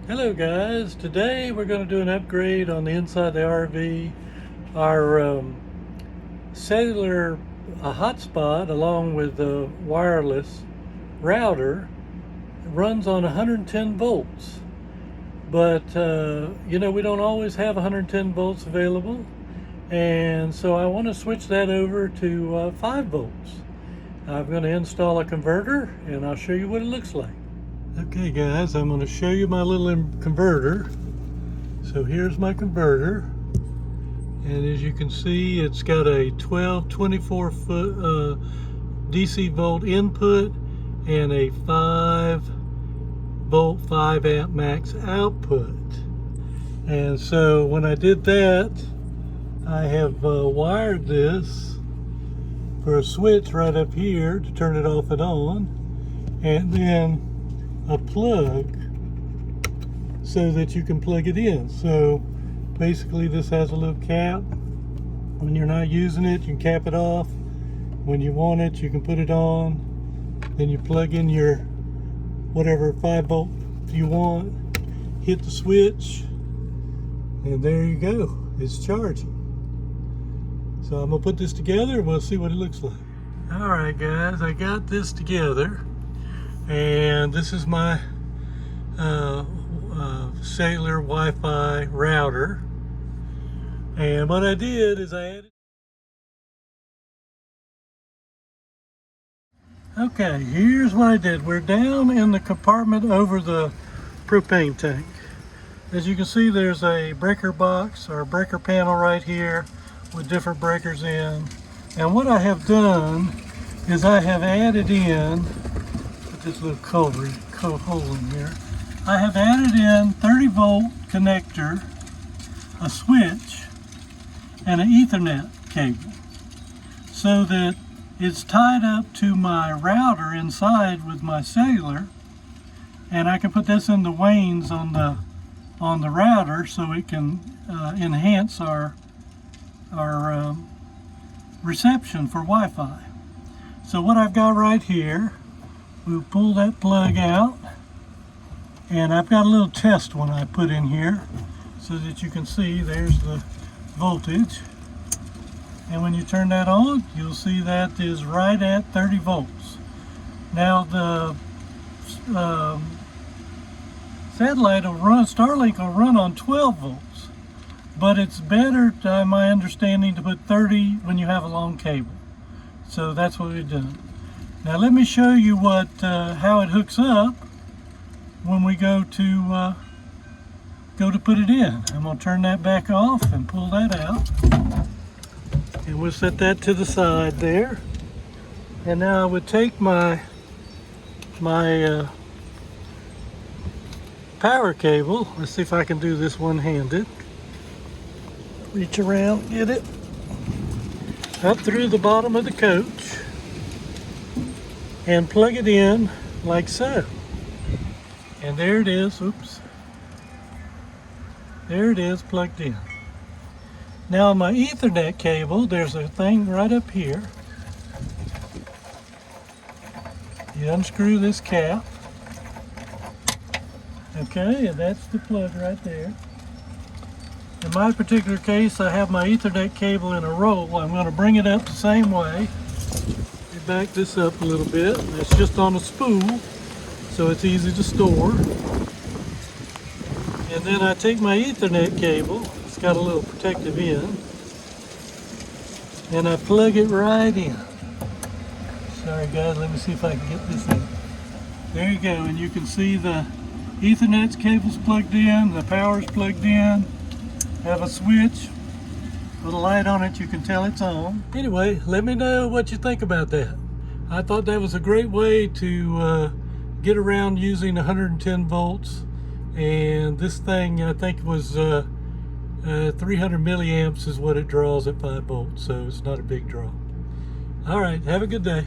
Hello guys, today we're going to do an upgrade on the inside of the RV. Our cellular hotspot along with the wireless router runs on 110 volts. But we don't always have 110 volts available, and so I want to switch that over to 5 volts. I'm going to install a converter and I'll show you what it looks like. Okay guys, I'm going to show you my little converter. So here's my converter, and as you can see, it's got a 24 foot DC volt input and a 5 volt 5 amp max output. And so when I did that, I have wired this for a switch right up here to turn it off and on, and then a plug so that you can plug it in. So basically this has a little cap. When you're not using it, you can cap it off. When you want it, you can put it on. Then you plug in your whatever 5 volt you want, hit the switch, and there you go, it's charging. So I'm gonna put this together and we'll see what it looks like. All right guys, I got this together. And this is my cellular Wi-Fi router. And what I did is I added... Okay, here's what I did. We're down in the compartment over the propane tank. As you can see, there's a breaker box or breaker panel right here with different breakers in. And what I have done is I have added in this little hole in here. I have added in 30 volt connector, a switch, and an Ethernet cable, so that it's tied up to my router inside with my cellular, and I can put this in the vanes on the router so it can enhance our reception for Wi-Fi. So what I've got right here, we'll pull that plug out, and I've got a little test one I put in here so that you can see there's the voltage, and when you turn that on, you'll see that is right at 30 volts. Now the satellite will run, Starlink will run on 12 volts, but it's better, to my understanding, to put 30 when you have a long cable. So that's what we've done. Now let me show you how it hooks up when we go to put it in. I'm going to turn that back off and pull that out, and we'll set that to the side there. And now I would take my power cable. Let's see if I can do this one-handed. Reach around, get it up through the bottom of the coach, and plug it in like so. And there it is, oops. There it is, plugged in. Now on my Ethernet cable, there's a thing right up here. You unscrew this cap. Okay, and that's the plug right there. In my particular case, I have my Ethernet cable in a roll. I'm going to bring it up the same way. Back this up a little bit. It's just on a spool, so it's easy to store. And then I take my Ethernet cable, it's got a little protective end, and I plug it right in. Sorry guys, let me see if I can get this in. There you go, and you can see the Ethernet cable's plugged in, the power's plugged in, have a switch with a light on it, you can tell it's on. Anyway, let me know what you think about that. I thought that was a great way to get around using 110 volts. And this thing, I think, was 300 milliamps is what it draws at 5 volts. So it's not a big draw. All right, have a good day.